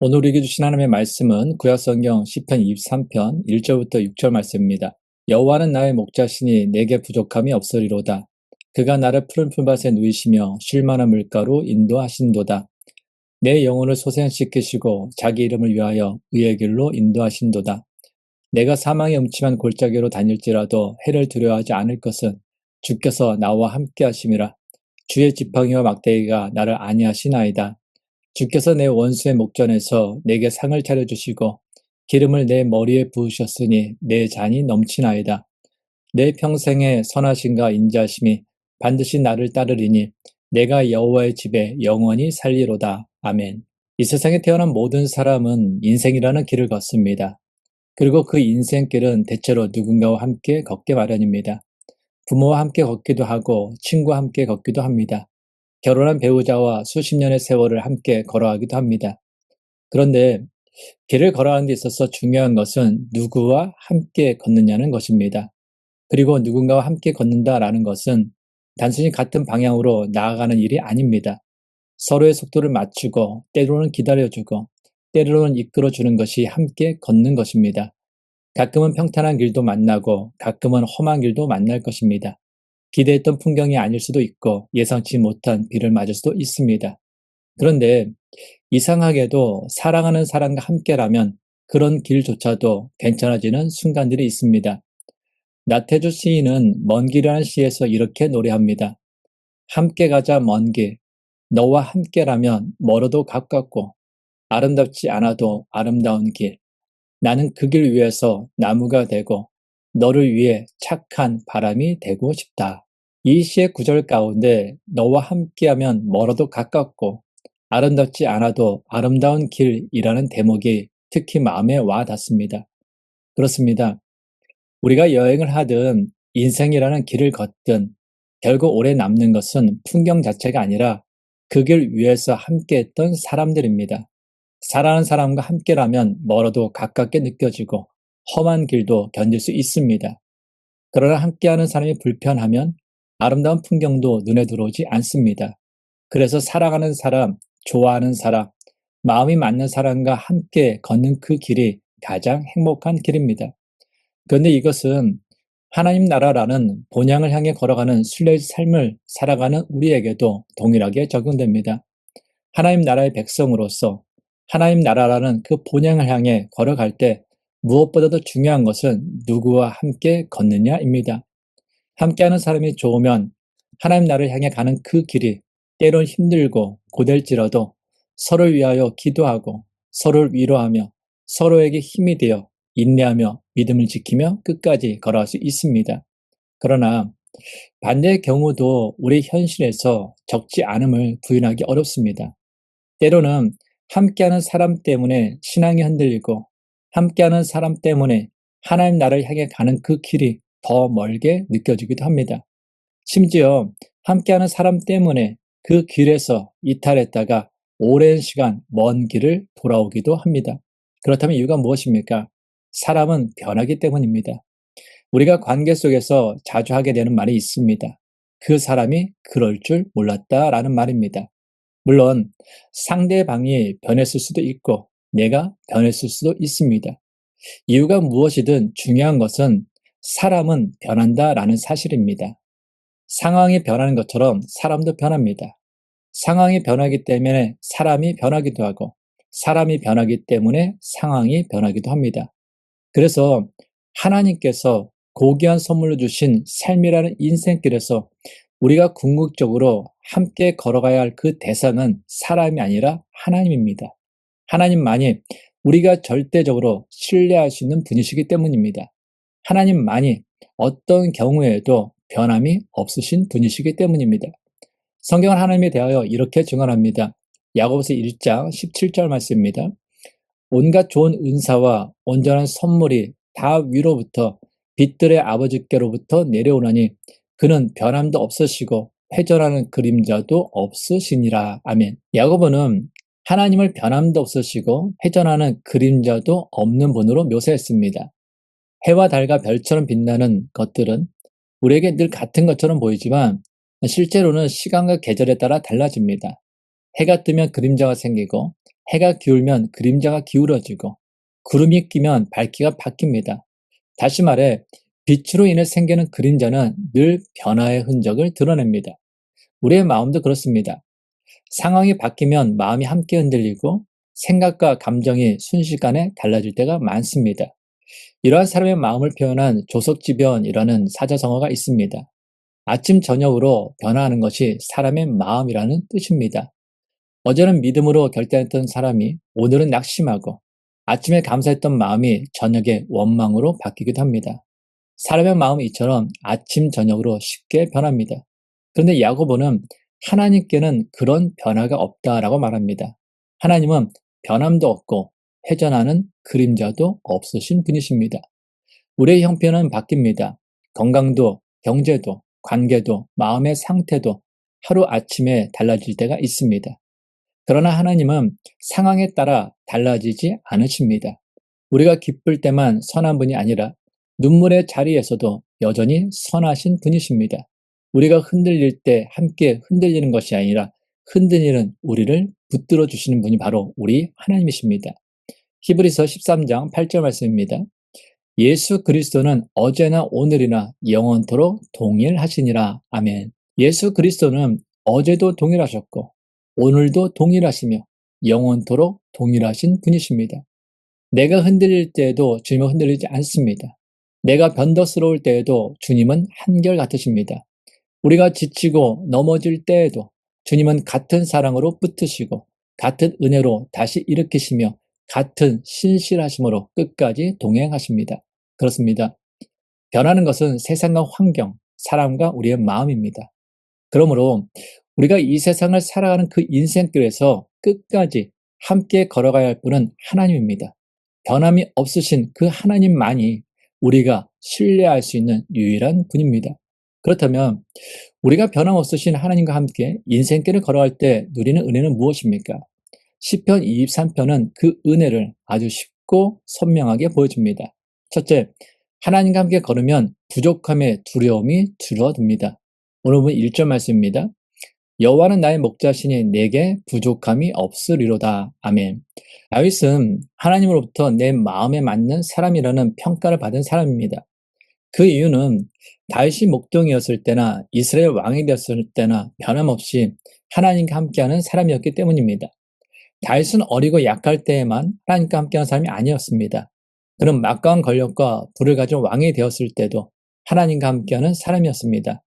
오늘 우리에게 주신 하나님의 말씀은 구약성경 시편 23편 1절부터 6절 말씀입니다. 여호와는 나의 목자시니 내게 부족함이 없으리로다. 그가 나를 푸른 풀밭에 누이시며 쉴 만한 물가로 인도하신도다. 내 영혼을 소생시키시고 자기 이름을 위하여 의의 길로 인도하신도다. 내가 사망의 음침한 골짜기로 다닐지라도 해를 두려워하지 않을 것은 주께서 나와 함께 하심이라. 주의 지팡이와 막대기가 나를 안위하시나이다. 주께서 내 원수의 목전에서 내게 상을 차려주시고 기름을 내 머리에 부으셨으니 내 잔이 넘치나이다. 내 평생의 선하심과 인자하심이 반드시 나를 따르리니 내가 여호와의 집에 영원히 살리로다. 아멘. 이 세상에 태어난 모든 사람은 인생이라는 길을 걷습니다. 그리고 그 인생길은 대체로 누군가와 함께 걷게 마련입니다. 부모와 함께 걷기도 하고 친구와 함께 걷기도 합니다. 결혼한 배우자와 수십 년의 세월을 함께 걸어가기도 합니다. 그런데 길을 걸어가는 데 있어서 중요한 것은 누구와 함께 걷느냐는 것입니다. 그리고 누군가와 함께 걷는다라는 것은 단순히 같은 방향으로 나아가는 일이 아닙니다. 서로의 속도를 맞추고 때로는 기다려주고 때로는 이끌어주는 것이 함께 걷는 것입니다. 가끔은 평탄한 길도 만나고 가끔은 험한 길도 만날 것입니다. 기대했던 풍경이 아닐 수도 있고 예상치 못한 비를 맞을 수도 있습니다. 그런데 이상하게도 사랑하는 사람과 함께라면 그런 길조차도 괜찮아지는 순간들이 있습니다. 나태주 시인은 먼 길이라는 시에서 이렇게 노래합니다. 함께 가자 먼 길, 너와 함께라면 멀어도 가깝고 아름답지 않아도 아름다운 길. 나는 그 길 위에서 나무가 되고 너를 위해 착한 바람이 되고 싶다. 이 시의 구절 가운데 너와 함께하면 멀어도 가깝고 아름답지 않아도 아름다운 길이라는 대목이 특히 마음에 와 닿습니다. 그렇습니다. 우리가 여행을 하든 인생이라는 길을 걷든 결국 오래 남는 것은 풍경 자체가 아니라 그 길 위에서 함께했던 사람들입니다. 사랑하는 사람과 함께라면 멀어도 가깝게 느껴지고 험한 길도 견딜 수 있습니다. 그러나 함께하는 사람이 불편하면 아름다운 풍경도 눈에 들어오지 않습니다. 그래서 사랑하는 사람, 좋아하는 사람, 마음이 맞는 사람과 함께 걷는 그 길이 가장 행복한 길입니다. 그런데 이것은 하나님 나라라는 본향을 향해 걸어가는 순례의 삶을 살아가는 우리에게도 동일하게 적용됩니다. 하나님 나라의 백성으로서 하나님 나라라는 그 본향을 향해 걸어갈 때 무엇보다도 중요한 것은 누구와 함께 걷느냐입니다. 함께하는 사람이 좋으면 하나님 나라를 향해 가는 그 길이 때론 힘들고 고될지라도 서로를 위하여 기도하고 서로를 위로하며 서로에게 힘이 되어 인내하며 믿음을 지키며 끝까지 걸어갈 수 있습니다. 그러나 반대의 경우도 우리 현실에서 적지 않음을 부인하기 어렵습니다. 때로는 함께하는 사람 때문에 신앙이 흔들리고 함께하는 사람 때문에 하나님 나라를 향해 가는 그 길이 더 멀게 느껴지기도 합니다. 심지어 함께하는 사람 때문에 그 길에서 이탈했다가 오랜 시간 먼 길을 돌아오기도 합니다. 그렇다면 이유가 무엇입니까? 사람은 변하기 때문입니다. 우리가 관계 속에서 자주 하게 되는 말이 있습니다. 그 사람이 그럴 줄 몰랐다라는 말입니다. 물론 상대방이 변했을 수도 있고 내가 변했을 수도 있습니다. 이유가 무엇이든 중요한 것은 사람은 변한다라는 사실입니다. 상황이 변하는 것처럼 사람도 변합니다. 상황이 변하기 때문에 사람이 변하기도 하고 사람이 변하기 때문에 상황이 변하기도 합니다. 그래서 하나님께서 고귀한 선물로 주신 삶이라는 인생길에서 우리가 궁극적으로 함께 걸어가야 할 그 대상은 사람이 아니라 하나님입니다. 하나님만이 우리가 절대적으로 신뢰할 수 있는 분이시기 때문입니다. 하나님만이 어떤 경우에도 변함이 없으신 분이시기 때문입니다. 성경은 하나님에 대하여 이렇게 증언합니다. 야고보서 1장 17절 말씀입니다. 온갖 좋은 은사와 온전한 선물이 다 위로부터 빛들의 아버지께로부터 내려오나니 그는 변함도 없으시고 회전하는 그림자도 없으시니라. 아멘. 야고보는 하나님을 변함도 없으시고 회전하는 그림자도 없는 분으로 묘사했습니다. 해와 달과 별처럼 빛나는 것들은 우리에게 늘 같은 것처럼 보이지만 실제로는 시간과 계절에 따라 달라집니다. 해가 뜨면 그림자가 생기고 해가 기울면 그림자가 기울어지고 구름이 끼면 밝기가 바뀝니다. 다시 말해 빛으로 인해 생기는 그림자는 늘 변화의 흔적을 드러냅니다. 우리의 마음도 그렇습니다. 상황이 바뀌면 마음이 함께 흔들리고 생각과 감정이 순식간에 달라질 때가 많습니다. 이러한 사람의 마음을 표현한 조석지변이라는 사자성어가 있습니다. 아침 저녁으로 변화하는 것이 사람의 마음이라는 뜻입니다. 어제는 믿음으로 결단했던 사람이 오늘은 낙심하고 아침에 감사했던 마음이 저녁에 원망으로 바뀌기도 합니다. 사람의 마음은 이처럼 아침 저녁으로 쉽게 변합니다. 그런데 야고보는 하나님께는 그런 변화가 없다라고 말합니다. 하나님은 변함도 없고 회전하는 그림자도 없으신 분이십니다. 우리의 형편은 바뀝니다. 건강도, 경제도, 관계도, 마음의 상태도 하루아침에 달라질 때가 있습니다. 그러나 하나님은 상황에 따라 달라지지 않으십니다. 우리가 기쁠 때만 선한 분이 아니라 눈물의 자리에서도 여전히 선하신 분이십니다. 우리가 흔들릴 때 함께 흔들리는 것이 아니라 흔들리는 우리를 붙들어 주시는 분이 바로 우리 하나님이십니다. 히브리서 13장 8절 말씀입니다. 예수 그리스도는 어제나 오늘이나 영원토록 동일하시니라. 아멘. 예수 그리스도는 어제도 동일하셨고 오늘도 동일하시며 영원토록 동일하신 분이십니다. 내가 흔들릴 때에도 주님은 흔들리지 않습니다. 내가 변덕스러울 때에도 주님은 한결같으십니다. 우리가 지치고 넘어질 때에도 주님은 같은 사랑으로 붙으시고 같은 은혜로 다시 일으키시며 같은 신실하심으로 끝까지 동행하십니다. 그렇습니다. 변하는 것은 세상과 환경, 사람과 우리의 마음입니다. 그러므로 우리가 이 세상을 살아가는 그 인생길에서 끝까지 함께 걸어가야 할 분은 하나님입니다. 변함이 없으신 그 하나님만이 우리가 신뢰할 수 있는 유일한 분입니다. 그렇다면 우리가 변함없으신 하나님과 함께 인생길을 걸어갈 때 누리는 은혜는 무엇입니까? 시편 23편은 그 은혜를 아주 쉽고 선명하게 보여줍니다. 첫째, 하나님과 함께 걸으면 부족함의 두려움이 줄어듭니다. 오늘 본 1절 말씀입니다. 여호와는 나의 목자시니 내게 부족함이 없으리로다. 아멘. 다윗은 하나님으로부터 내 마음에 맞는 사람이라는 평가를 받은 사람입니다. 그 이유는 다윗이 목동이었을 때나 이스라엘 왕이 되었을 때나 변함없이 하나님과 함께하는 사람이었기 때문입니다. 다윗은 어리고 약할 때에만 하나님과 함께하는 사람이 아니었습니다. 그는 막강한 권력과 부를 가진 왕이 되었을 때도 하나님과 함께하는 사람이었습니다.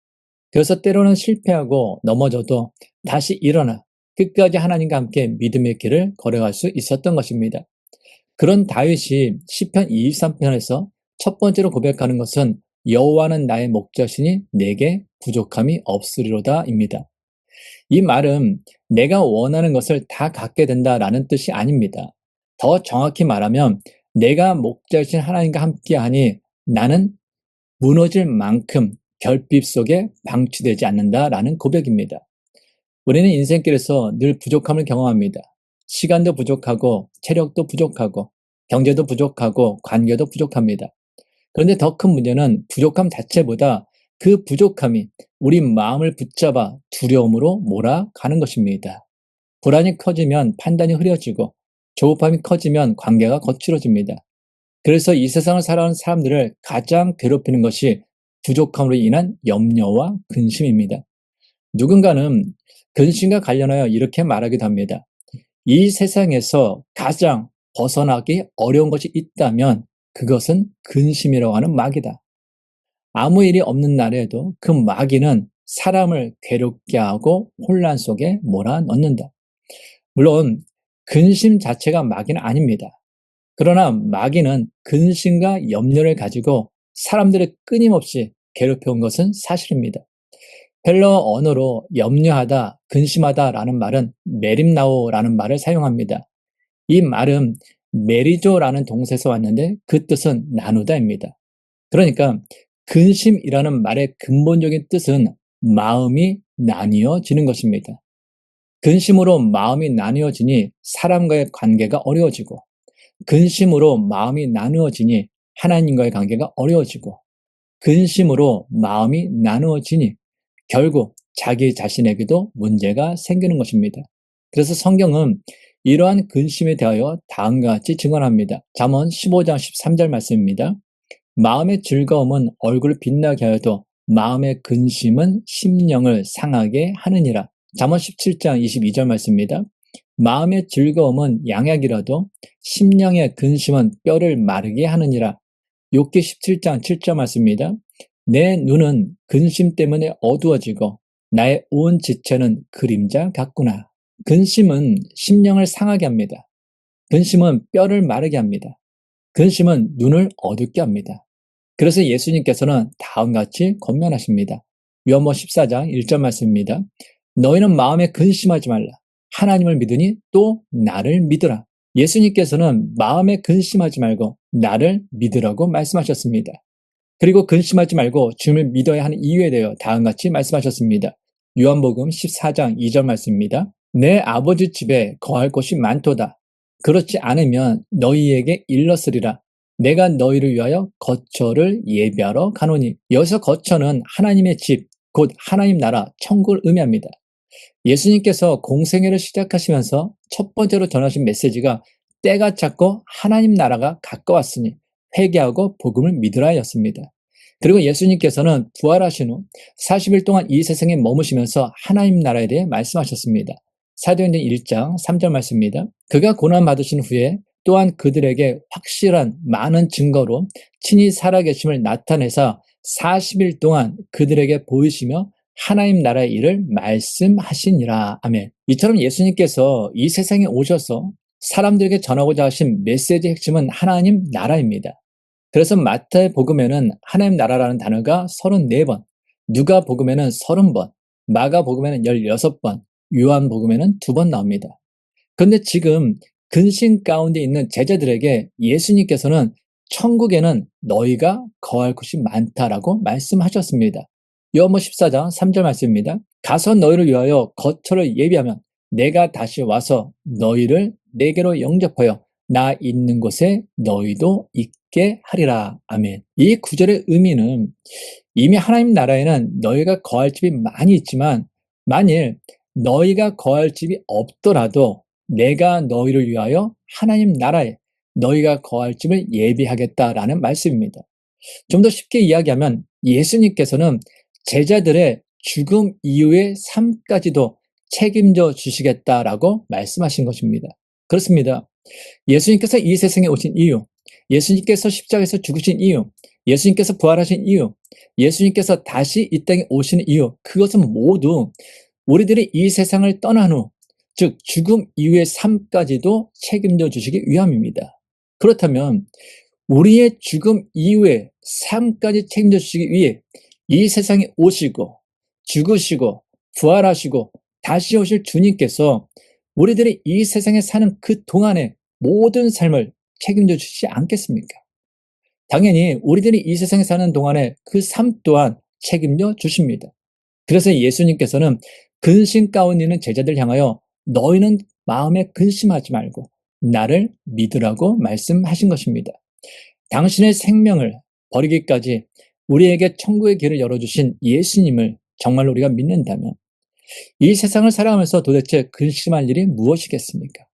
그래서 때로는 실패하고 넘어져도 다시 일어나 끝까지 하나님과 함께 믿음의 길을 걸어갈 수 있었던 것입니다. 그런 다윗이 시편 23편에서 첫 번째로 고백하는 것은 여호와는 나의 목자시니 내게 부족함이 없으리로다입니다. 이 말은 내가 원하는 것을 다 갖게 된다라는 뜻이 아닙니다. 더 정확히 말하면 내가 목자이신 하나님과 함께하니 나는 무너질 만큼 결핍 속에 방치되지 않는다라는 고백입니다. 우리는 인생길에서 늘 부족함을 경험합니다. 시간도 부족하고 체력도 부족하고 경제도 부족하고 관계도 부족합니다. 그런데 더 큰 문제는 부족함 자체보다 그 부족함이 우리 마음을 붙잡아 두려움으로 몰아가는 것입니다. 불안이 커지면 판단이 흐려지고 조급함이 커지면 관계가 거칠어집니다. 그래서 이 세상을 살아가는 사람들을 가장 괴롭히는 것이 부족함으로 인한 염려와 근심입니다. 누군가는 근심과 관련하여 이렇게 말하기도 합니다. 이 세상에서 가장 벗어나기 어려운 것이 있다면 그것은 근심이라고 하는 마귀다. 아무 일이 없는 날에도 그 마귀는 사람을 괴롭게 하고 혼란 속에 몰아넣는다. 물론 근심 자체가 마귀는 아닙니다. 그러나 마귀는 근심과 염려를 가지고 사람들을 끊임없이 괴롭혀온 것은 사실입니다. 헬러 언어로 염려하다, 근심하다라는 말은 메림나오라는 말을 사용합니다. 이 말은 메리조라는 동사에서 왔는데 그 뜻은 나누다입니다. 그러니까 근심이라는 말의 근본적인 뜻은 마음이 나뉘어지는 것입니다. 근심으로 마음이 나뉘어지니 사람과의 관계가 어려워지고 근심으로 마음이 나누어지니 하나님과의 관계가 어려워지고 근심으로 마음이 나누어지니 결국 자기 자신에게도 문제가 생기는 것입니다. 그래서 성경은 이러한 근심에 대하여 다음과 같이 증언합니다. 잠언 15장 13절 말씀입니다. 마음의 즐거움은 얼굴을 빛나게 하여도 마음의 근심은 심령을 상하게 하느니라. 잠언 17장 22절 말씀입니다. 마음의 즐거움은 양약이라도 심령의 근심은 뼈를 마르게 하느니라. 욥기 17장 7절 말씀입니다. 내 눈은 근심 때문에 어두워지고 나의 온 지체는 그림자 같구나. 근심은 심령을 상하게 합니다. 근심은 뼈를 마르게 합니다. 근심은 눈을 어둡게 합니다. 그래서 예수님께서는 다음과 같이 권면하십니다. 요한복음 14장 1절 말씀입니다. 너희는 마음에 근심하지 말라. 하나님을 믿으니 또 나를 믿으라. 예수님께서는 마음에 근심하지 말고 나를 믿으라고 말씀하셨습니다. 그리고 근심하지 말고 주님을 믿어야 하는 이유에 대하여 다음과 같이 말씀하셨습니다. 요한복음 14장 2절 말씀입니다. 내 아버지 집에 거할 곳이 많도다. 그렇지 않으면 너희에게 일렀으리라. 내가 너희를 위하여 거처를 예비하러 가노니. 여기서 거처는 하나님의 집, 곧 하나님 나라, 천국을 의미합니다. 예수님께서 공생애를 시작하시면서 첫 번째로 전하신 메시지가 때가 찼고 하나님 나라가 가까웠으니 회개하고 복음을 믿으라였습니다. 그리고 예수님께서는 부활하신 후 40일 동안 이 세상에 머무시면서 하나님 나라에 대해 말씀하셨습니다. 사도행전 1장 3절 말씀입니다. 그가 고난받으신 후에 또한 그들에게 확실한 많은 증거로 친히 살아계심을 나타내사 40일 동안 그들에게 보이시며 하나님 나라의 일을 말씀하시니라. 아멘. 이처럼 예수님께서 이 세상에 오셔서 사람들에게 전하고자 하신 메시지의 핵심은 하나님 나라입니다. 그래서 마태 복음에는 하나님 나라라는 단어가 34번, 누가 복음에는 30번, 마가 복음에는 16번, 요한 복음에는 2번 나옵니다. 그런데 지금 근심 가운데 있는 제자들에게 예수님께서는 천국에는 너희가 거할 곳이 많다라고 말씀하셨습니다. 요한복음 14장 3절 말씀입니다. 가서 너희를 위하여 거처를 예비하면 내가 다시 와서 너희를 내게로 영접하여 나 있는 곳에 너희도 있게 하리라. 아멘. 이 구절의 의미는 이미 하나님 나라에는 너희가 거할 집이 많이 있지만 만일 너희가 거할 집이 없더라도 내가 너희를 위하여 하나님 나라에 너희가 거할 집을 예비하겠다라는 말씀입니다. 좀 더 쉽게 이야기하면 예수님께서는 제자들의 죽음 이후의 삶까지도 책임져 주시겠다라고 말씀하신 것입니다. 그렇습니다. 예수님께서 이 세상에 오신 이유, 예수님께서 십자가에서 죽으신 이유, 예수님께서 부활하신 이유, 예수님께서 다시 이 땅에 오시는 이유, 그것은 모두 우리들이 이 세상을 떠난 후, 즉 죽음 이후의 삶까지도 책임져 주시기 위함입니다. 그렇다면 우리의 죽음 이후의 삶까지 책임져 주시기 위해 이 세상에 오시고 죽으시고 부활하시고 다시 오실 주님께서 우리들이 이 세상에 사는 그 동안의 모든 삶을 책임져 주시지 않겠습니까? 당연히 우리들이 이 세상에 사는 동안에 그 삶 또한 책임져 주십니다. 그래서 예수님께서는 근심 가운데 있는 제자들 향하여 너희는 마음에 근심하지 말고 나를 믿으라고 말씀하신 것입니다. 당신의 생명을 버리기까지 우리에게 천국의 길을 열어주신 예수님을 정말로 우리가 믿는다면 이 세상을 살아가면서 도대체 근심할 일이 무엇이겠습니까?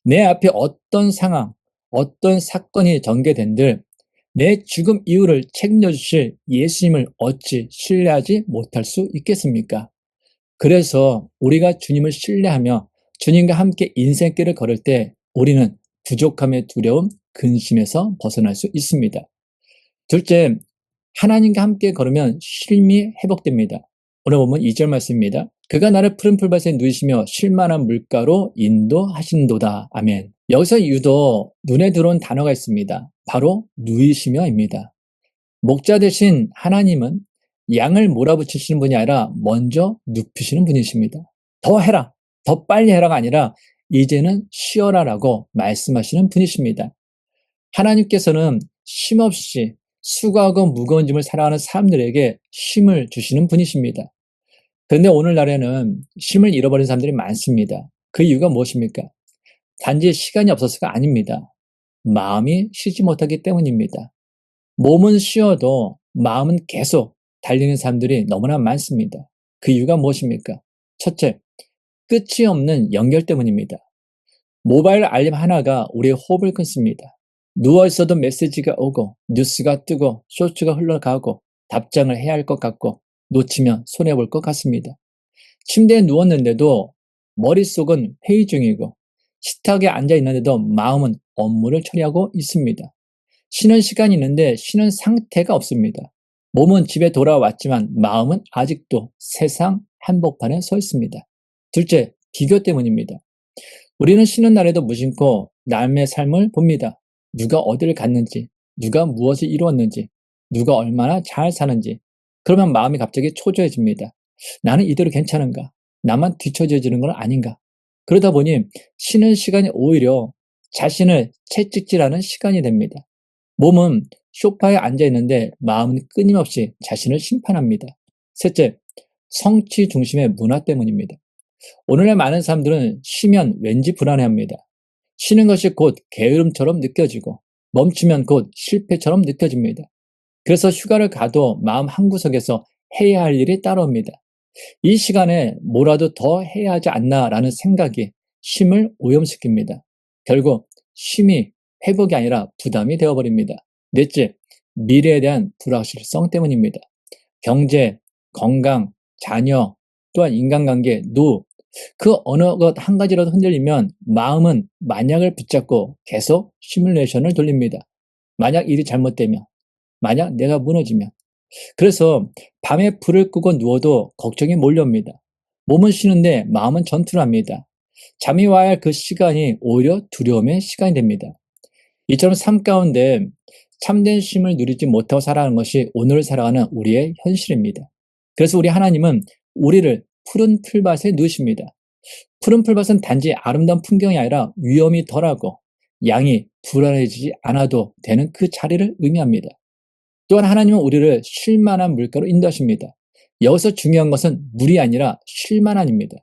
내 앞에 어떤 상황, 어떤 사건이 전개된들 내 죽음 이후를 책임져 주실 예수님을 어찌 신뢰하지 못할 수 있겠습니까? 그래서 우리가 주님을 신뢰하며 주님과 함께 인생길을 걸을 때 우리는 부족함의 두려움, 근심에서 벗어날 수 있습니다. 둘째, 하나님과 함께 걸으면 쉼이 회복됩니다. 오늘 보면 2절 말씀입니다. 그가 나를 푸른 풀밭에 누이시며 쉴만한 물가로 인도하신도다. 아멘. 여기서 유독 눈에 들어온 단어가 있습니다. 바로 누이시며입니다. 목자 되신 하나님은 양을 몰아붙이시는 분이 아니라 먼저 눕히시는 분이십니다. 더 해라, 더 빨리 해라가 아니라 이제는 쉬어라라고 말씀하시는 분이십니다. 하나님께서는 쉼없이 수고하고 무거운 짐을 살아가는 사람들에게 쉼을 주시는 분이십니다. 그런데 오늘날에는 쉼을 잃어버린 사람들이 많습니다. 그 이유가 무엇입니까? 단지 시간이 없어서가 아닙니다. 마음이 쉬지 못하기 때문입니다. 몸은 쉬어도 마음은 계속 달리는 사람들이 너무나 많습니다. 그 이유가 무엇입니까? 첫째, 끝이 없는 연결 때문입니다. 모바일 알림 하나가 우리의 호흡을 끊습니다. 누워있어도 메시지가 오고 뉴스가 뜨고 쇼츠가 흘러가고 답장을 해야 할 것 같고 놓치면 손해볼 것 같습니다. 침대에 누웠는데도 머릿속은 회의 중이고 식탁에 앉아 있는데도 마음은 업무를 처리하고 있습니다. 쉬는 시간이 있는데 쉬는 상태가 없습니다. 몸은 집에 돌아왔지만 마음은 아직도 세상 한복판에 서 있습니다. 둘째, 비교 때문입니다. 우리는 쉬는 날에도 무심코 남의 삶을 봅니다. 누가 어디를 갔는지, 누가 무엇을 이루었는지, 누가 얼마나 잘 사는지. 그러면 마음이 갑자기 초조해집니다. 나는 이대로 괜찮은가? 나만 뒤처져지는 건 아닌가? 그러다 보니 쉬는 시간이 오히려 자신을 채찍질하는 시간이 됩니다. 몸은 소파에 앉아 있는데 마음은 끊임없이 자신을 심판합니다. 셋째, 성취 중심의 문화 때문입니다. 오늘날 많은 사람들은 쉬면 왠지 불안해합니다. 쉬는 것이 곧 게으름처럼 느껴지고 멈추면 곧 실패처럼 느껴집니다. 그래서 휴가를 가도 마음 한구석에서 해야 할 일이 따라옵니다. 이 시간에 뭐라도 더 해야 하지 않나라는 생각이 쉼을 오염시킵니다. 결국 쉼이 회복이 아니라 부담이 되어버립니다. 넷째, 미래에 대한 불확실성 때문입니다. 경제, 건강, 자녀, 또한 인간관계, 노, 그 어느 것 한 가지라도 흔들리면 마음은 만약을 붙잡고 계속 시뮬레이션을 돌립니다. 만약 일이 잘못되면, 만약 내가 무너지면. 그래서 밤에 불을 끄고 누워도 걱정이 몰려옵니다. 몸은 쉬는데 마음은 전투를 합니다. 잠이 와야 할 그 시간이 오히려 두려움의 시간이 됩니다. 이처럼 삶 가운데 참된 쉼을 누리지 못하고 살아가는 것이 오늘을 살아가는 우리의 현실입니다. 그래서 우리 하나님은 우리를 푸른 풀밭에 누우십니다. 푸른 풀밭은 단지 아름다운 풍경이 아니라 위험이 덜하고 양이 불안해지지 않아도 되는 그 자리를 의미합니다. 또한 하나님은 우리를 쉴만한 물가로 인도하십니다. 여기서 중요한 것은 물이 아니라 쉴만한입니다.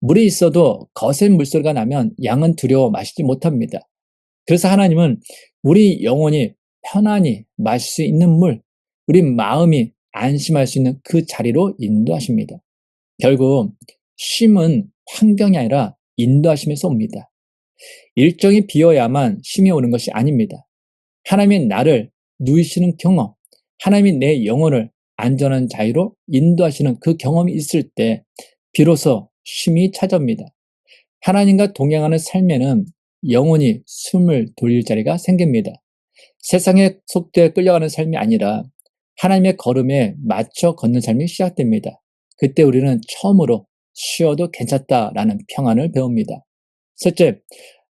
물이 있어도 거센 물소리가 나면 양은 두려워 마시지 못합니다. 그래서 하나님은 우리 영혼이 편안히 마실 수 있는 물, 우리 마음이 안심할 수 있는 그 자리로 인도하십니다. 결국 쉼은 환경이 아니라 인도하심에서 옵니다. 일정이 비어야만 쉼이 오는 것이 아닙니다. 하나님이 나를 누이시는 경험, 하나님이 내 영혼을 안전한 자유로 인도하시는 그 경험이 있을 때 비로소 쉼이 찾아옵니다. 하나님과 동행하는 삶에는 영혼이 숨을 돌릴 자리가 생깁니다. 세상의 속도에 끌려가는 삶이 아니라 하나님의 걸음에 맞춰 걷는 삶이 시작됩니다. 그때 우리는 처음으로 쉬어도 괜찮다라는 평안을 배웁니다. 셋째,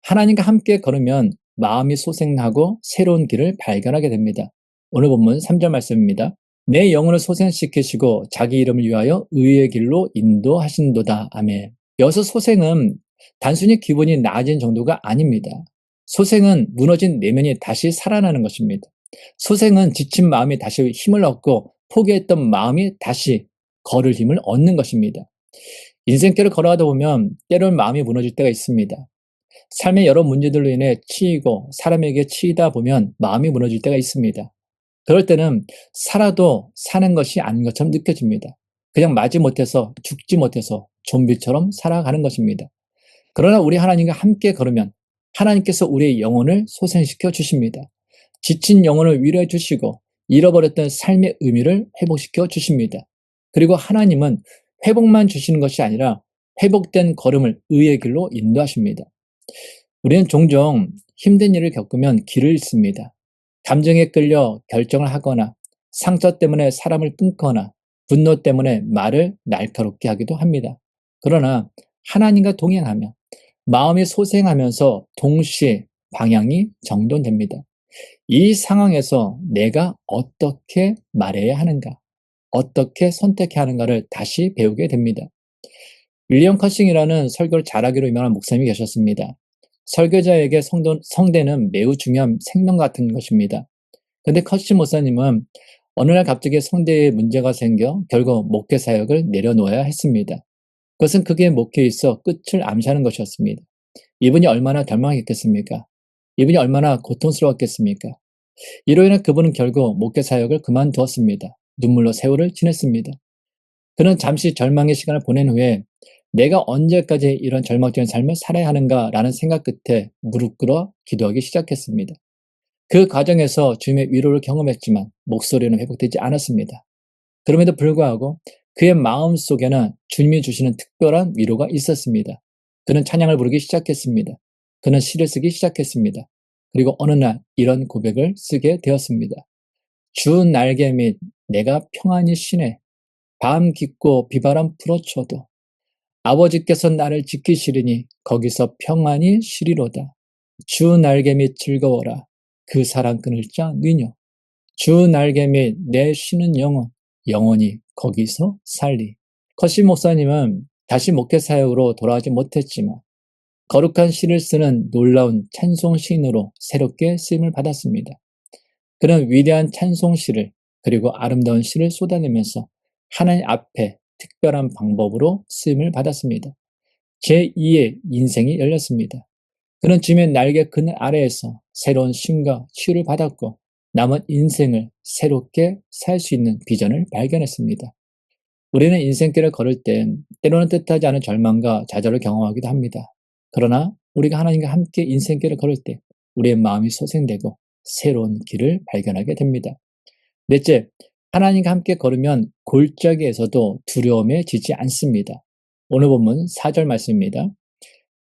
하나님과 함께 걸으면 마음이 소생하고 새로운 길을 발견하게 됩니다. 오늘 본문 3절 말씀입니다. 내 영혼을 소생시키시고 자기 이름을 위하여 의의 길로 인도하신도다. 아멘. 여기서 소생은 단순히 기분이 나아진 정도가 아닙니다. 소생은 무너진 내면이 다시 살아나는 것입니다. 소생은 지친 마음이 다시 힘을 얻고 포기했던 마음이 다시 걸을 힘을 얻는 것입니다. 인생길을 걸어가다 보면 때로는 마음이 무너질 때가 있습니다. 삶의 여러 문제들로 인해 치이고 사람에게 치이다 보면 마음이 무너질 때가 있습니다. 그럴 때는 살아도 사는 것이 아닌 것처럼 느껴집니다. 그냥 마지못해서 죽지 못해서 좀비처럼 살아가는 것입니다. 그러나 우리 하나님과 함께 걸으면 하나님께서 우리의 영혼을 소생시켜 주십니다. 지친 영혼을 위로해 주시고 잃어버렸던 삶의 의미를 회복시켜 주십니다. 그리고 하나님은 회복만 주시는 것이 아니라 회복된 걸음을 의의 길로 인도하십니다. 우리는 종종 힘든 일을 겪으면 길을 잃습니다. 감정에 끌려 결정을 하거나 상처 때문에 사람을 끊거나 분노 때문에 말을 날카롭게 하기도 합니다. 그러나 하나님과 동행하며 마음이 소생하면서 동시에 방향이 정돈됩니다. 이 상황에서 내가 어떻게 말해야 하는가, 어떻게 선택해야 하는가를 다시 배우게 됩니다. 윌리엄 커싱이라는 설교를 잘하기로 유명한 목사님이 계셨습니다. 설교자에게 성대는 매우 중요한 생명 같은 것입니다. 그런데 커싱 목사님은 어느 날 갑자기 성대에 문제가 생겨 결국 목회 사역을 내려놓아야 했습니다. 그것은 그의 목회에 있어 끝을 암시하는 것이었습니다. 이분이 얼마나 절망했겠습니까? 이분이 얼마나 고통스러웠겠습니까? 이로 인해 그분은 결국 목회 사역을 그만두었습니다. 눈물로 세월을 지냈습니다. 그는 잠시 절망의 시간을 보낸 후에 내가 언제까지 이런 절망적인 삶을 살아야 하는가라는 생각 끝에 무릎 꿇어 기도하기 시작했습니다. 그 과정에서 주님의 위로를 경험했지만 목소리는 회복되지 않았습니다. 그럼에도 불구하고 그의 마음속에는 주님이 주시는 특별한 위로가 있었습니다. 그는 찬양을 부르기 시작했습니다. 그는 시를 쓰기 시작했습니다. 그리고 어느 날 이런 고백을 쓰게 되었습니다. 주 날개 및 내가 평안히 쉬네. 밤 깊고 비바람 불어쳐도 아버지께서 나를 지키시리니 거기서 평안히 쉬리로다. 주 날개 및 즐거워라. 그 사랑 끊을 자 니녀. 주 날개 및 내 쉬는 영혼. 영원히 거기서 살리. 커시 목사님은 다시 목회 사역으로 돌아가지 못했지만 거룩한 시를 쓰는 놀라운 찬송 시인으로 새롭게 쓰임을 받았습니다. 그는 위대한 찬송 시를 그리고 아름다운 시를 쏟아내면서 하나님 앞에 특별한 방법으로 쓰임을 받았습니다. 제2의 인생이 열렸습니다. 그는 주님의 날개 그늘 아래에서 새로운 쉼과 치유를 받았고 남은 인생을 새롭게 살 수 있는 비전을 발견했습니다. 우리는 인생길을 걸을 때 때로는 뜻하지 않은 절망과 좌절을 경험하기도 합니다. 그러나 우리가 하나님과 함께 인생길을 걸을 때 우리의 마음이 소생되고 새로운 길을 발견하게 됩니다. 넷째, 하나님과 함께 걸으면 골짜기에서도 두려움에 지지 않습니다. 오늘 본문 4절 말씀입니다.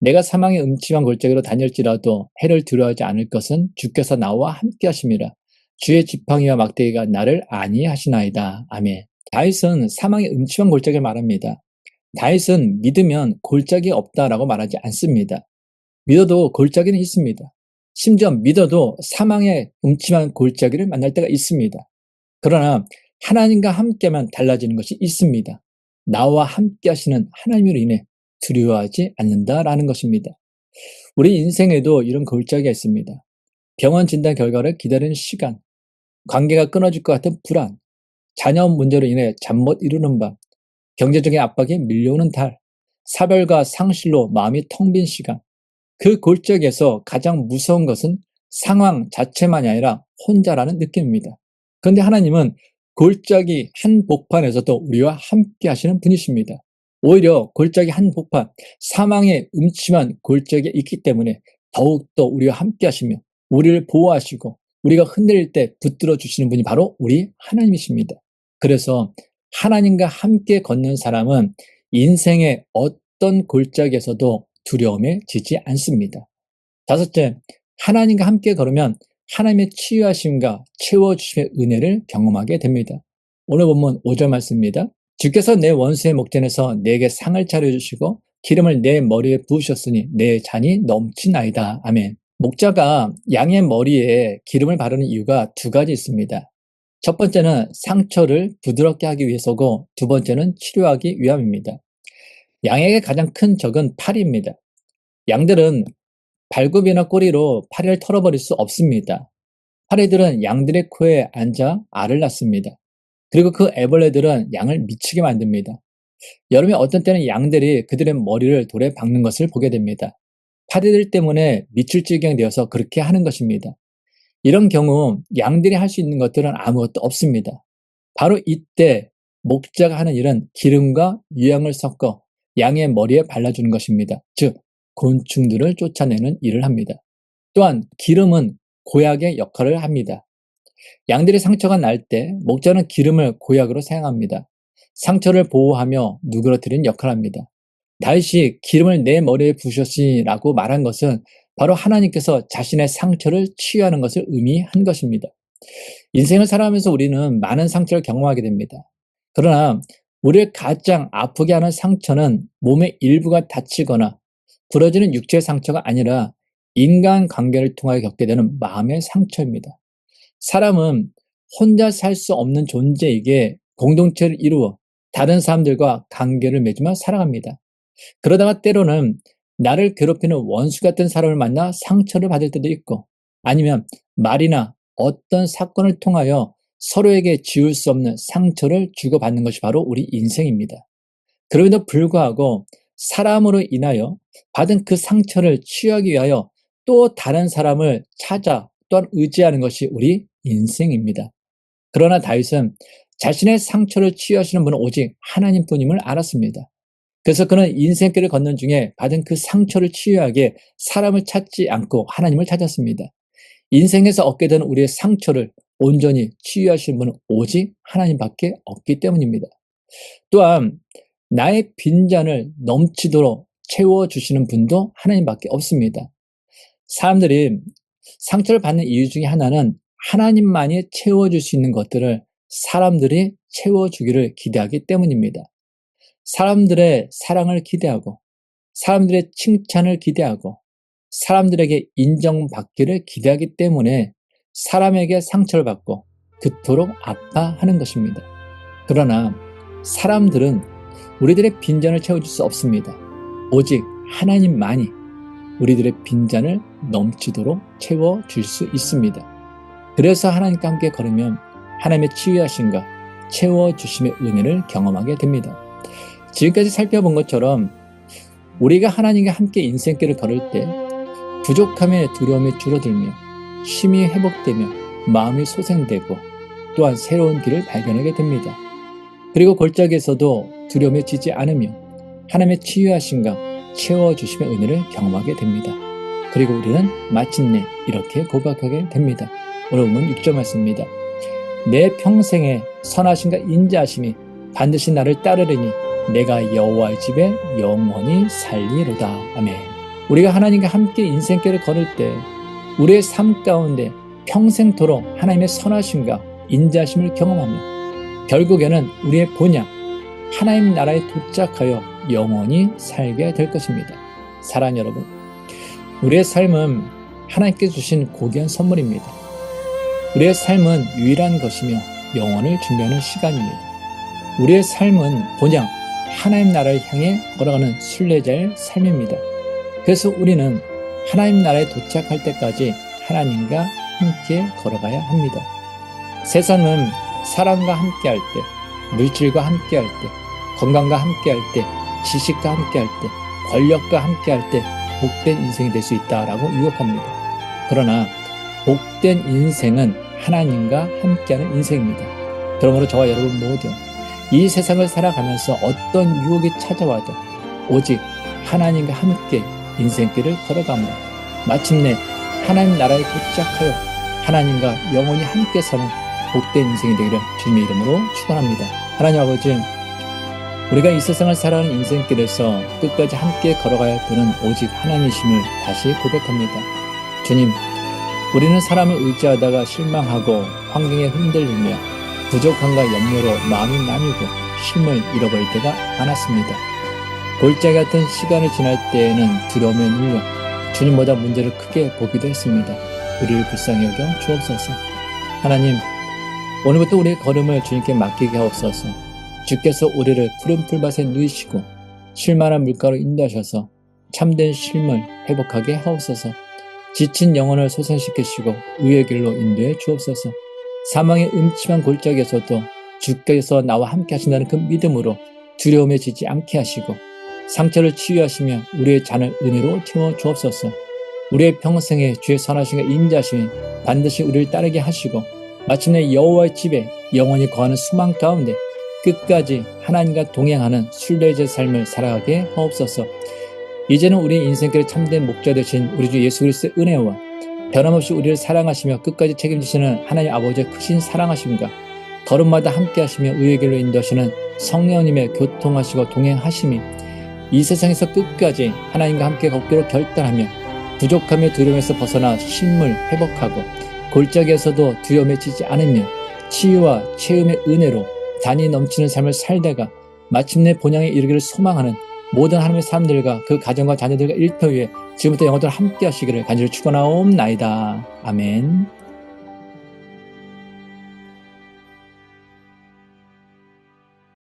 내가 사망의 음침한 골짜기로 다닐지라도 해를 두려워하지 않을 것은 주께서 나와 함께 하심이라. 주의 지팡이와 막대기가 나를 안위하시나이다. 아멘. 다윗은 사망의 음침한 골짜기를 말합니다. 다윗은 믿으면 골짜기 없다라고 말하지 않습니다. 믿어도 골짜기는 있습니다. 심지어 믿어도 사망의 음침한 골짜기를 만날 때가 있습니다. 그러나 하나님과 함께만 달라지는 것이 있습니다. 나와 함께 하시는 하나님으로 인해 두려워하지 않는다라는 것입니다. 우리 인생에도 이런 골짜기가 있습니다. 병원 진단 결과를 기다리는 시간, 관계가 끊어질 것 같은 불안, 자녀 문제로 인해 잠 못 이루는 밤, 경제적인 압박이 밀려오는 달, 사별과 상실로 마음이 텅 빈 시간, 그 골짜기에서 가장 무서운 것은 상황 자체만이 아니라 혼자라는 느낌입니다. 그런데 하나님은 골짜기 한복판에서도 우리와 함께 하시는 분이십니다. 오히려 골짜기 한복판, 사망의 음침한 골짜기에 있기 때문에 더욱더 우리와 함께 하시며 우리를 보호하시고 우리가 흔들릴 때 붙들어 주시는 분이 바로 우리 하나님이십니다. 그래서 하나님과 함께 걷는 사람은 인생의 어떤 골짜기에서도 두려움에 지지 않습니다. 다섯째, 하나님과 함께 걸으면 하나님의 치유하심과 채워주심의 은혜를 경험하게 됩니다. 오늘 본문 5절 말씀입니다. 주께서 내 원수의 목전에서 내게 상을 차려주시고 기름을 내 머리에 부으셨으니 내 잔이 넘치나이다. 아멘. 목자가 양의 머리에 기름을 바르는 이유가 두 가지 있습니다. 첫 번째는 상처를 부드럽게 하기 위해서고 두 번째는 치료하기 위함입니다. 양에게 가장 큰 적은 팔입니다. 양들은 발굽이나 꼬리로 파리를 털어버릴 수 없습니다. 파리들은 양들의 코에 앉아 알을 낳습니다. 그리고 그 애벌레들은 양을 미치게 만듭니다. 여름에 어떤 때는 양들이 그들의 머리를 돌에 박는 것을 보게 됩니다. 파리들 때문에 미칠 지경 되어서 그렇게 하는 것입니다. 이런 경우 양들이 할 수 있는 것들은 아무것도 없습니다. 바로 이때 목자가 하는 일은 기름과 유향을 섞어 양의 머리에 발라주는 것입니다. 즉 곤충들을 쫓아내는 일을 합니다. 또한 기름은 고약의 역할을 합니다. 양들의 상처가 날 때 목자는 기름을 고약으로 사용합니다. 상처를 보호하며 누그러뜨리는 역할을 합니다. 다윗이 기름을 내 머리에 부으셨으니라고 말한 것은 바로 하나님께서 자신의 상처를 치유하는 것을 의미한 것입니다. 인생을 살아가면서 우리는 많은 상처를 경험하게 됩니다. 그러나 우리를 가장 아프게 하는 상처는 몸의 일부가 다치거나 부러지는 육체의 상처가 아니라 인간관계를 통하여 겪게 되는 마음의 상처입니다. 사람은 혼자 살 수 없는 존재이기에 공동체를 이루어 다른 사람들과 관계를 맺으며 살아갑니다. 그러다가 때로는 나를 괴롭히는 원수 같은 사람을 만나 상처를 받을 때도 있고 아니면 말이나 어떤 사건을 통하여 서로에게 지울 수 없는 상처를 주고받는 것이 바로 우리 인생입니다. 그럼에도 불구하고 사람으로 인하여 받은 그 상처를 치유하기 위하여 또 다른 사람을 찾아 또한 의지하는 것이 우리 인생입니다. 그러나 다윗은 자신의 상처를 치유하시는 분은 오직 하나님뿐임을 알았습니다. 그래서 그는 인생길을 걷는 중에 받은 그 상처를 치유하기 위해 사람을 찾지 않고 하나님을 찾았습니다. 인생에서 얻게 되는 우리의 상처를 온전히 치유하시는 분은 오직 하나님밖에 없기 때문입니다. 또한 나의 빈잔을 넘치도록 채워주시는 분도 하나님밖에 없습니다. 사람들이 상처를 받는 이유 중에 하나는 하나님만이 채워줄 수 있는 것들을 사람들이 채워주기를 기대하기 때문입니다. 사람들의 사랑을 기대하고, 사람들의 칭찬을 기대하고, 사람들에게 인정받기를 기대하기 때문에 사람에게 상처를 받고 그토록 아파하는 것입니다. 그러나 사람들은 우리들의 빈잔을 채워줄 수 없습니다. 오직 하나님만이 우리들의 빈잔을 넘치도록 채워줄 수 있습니다. 그래서 하나님과 함께 걸으면 하나님의 치유하심과 채워주심의 은혜를 경험하게 됩니다. 지금까지 살펴본 것처럼 우리가 하나님과 함께 인생길을 걸을 때 부족함의 두려움이 줄어들며 힘이 회복되며 마음이 소생되고 또한 새로운 길을 발견하게 됩니다. 그리고 골짜기에서도 두려움에 지지 않으며 하나님의 치유하심과 채워주심의 은혜를 경험하게 됩니다. 그리고 우리는 마침내 이렇게 고백하게 됩니다. 오늘 본문 6절 말씀입니다. 내 평생에 선하심과 인자하심이 반드시 나를 따르리니 내가 여호와의 집에 영원히 살리로다. 아멘. 우리가 하나님과 함께 인생길을 걸을 때 우리의 삶 가운데 평생토록 하나님의 선하심과 인자하심을 경험하며 결국에는 우리의 본향 하나님 나라에 도착하여 영원히 살게 될 것입니다. 사랑하는 여러분, 우리의 삶은 하나님께서 주신 고귀한 선물입니다. 우리의 삶은 유일한 것이며 영원을 준비하는 시간입니다. 우리의 삶은 본향 하나님 나라를 향해 걸어가는 순례자의 삶입니다. 그래서 우리는 하나님 나라에 도착할 때까지 하나님과 함께 걸어가야 합니다. 세상은 사람과 함께 할 때, 물질과 함께 할 때, 건강과 함께 할 때, 지식과 함께 할 때, 권력과 함께 할 때 복된 인생이 될 수 있다라고 유혹합니다. 그러나 복된 인생은 하나님과 함께하는 인생입니다. 그러므로 저와 여러분 모두 이 세상을 살아가면서 어떤 유혹이 찾아와도 오직 하나님과 함께 인생길을 걸어가며 마침내 하나님 나라에 도착하여 하나님과 영원히 함께 사는 복된 인생이 되기를 주님의 이름으로 축원합니다. 하나님 아버지, 우리가 이 세상을 살아가는 인생길에서 끝까지 함께 걸어가야 할 분은 오직 하나님이심을 다시 고백합니다. 주님, 우리는 사람을 의지하다가 실망하고 환경에 흔들리며 부족함과 염려로 마음이 나뉘고 힘을 잃어버릴 때가 많았습니다. 골짜기 같은 시간을 지날 때에는 두려움에 눌려 주님보다 문제를 크게 보기도 했습니다. 우리를 불쌍히 여겨 주옵소서. 하나님, 오늘부터 우리의 걸음을 주님께 맡기게 하옵소서. 주께서 우리를 푸른 풀밭에 누이시고 쉴만한 물가로 인도하셔서 참된 쉼을 회복하게 하옵소서. 지친 영혼을 소생시키시고 의의 길로 인도해 주옵소서. 사망의 음침한 골짜기에서도 주께서 나와 함께 하신다는 그 믿음으로 두려움에 지지 않게 하시고 상처를 치유하시며 우리의 잔을 은혜로 채워 주옵소서. 우리의 평생에 주의 선하심과 인자하심이 반드시 우리를 따르게 하시고 마침내 여호와의 집에 영원히 거하는 수망 가운데 끝까지 하나님과 동행하는 순례자의 삶을 살아가게 하옵소서. 이제는 우리의 인생길의 참된 목자 되신 우리 주 예수 그리스도의 은혜와 변함없이 우리를 사랑하시며 끝까지 책임지시는 하나님 아버지의 크신 사랑하심과 걸음마다 함께 하시며 의의 길로 인도하시는 성령님의 교통하시고 동행하심이 이 세상에서 끝까지 하나님과 함께 걷기로 결단하며 부족함의 두려움에서 벗어나 쉼을 회복하고 골짜기에서도 두려움에 지지 않으며 치유와 체험의 은혜로 단이 넘치는 삶을 살다가 마침내 본향에 이르기를 소망하는 모든 하나님의 사람들과 그 가정과 자녀들과 일터 위에 지금부터 영원토록 함께 하시기를 간절히 축원하옵나이다. 아멘.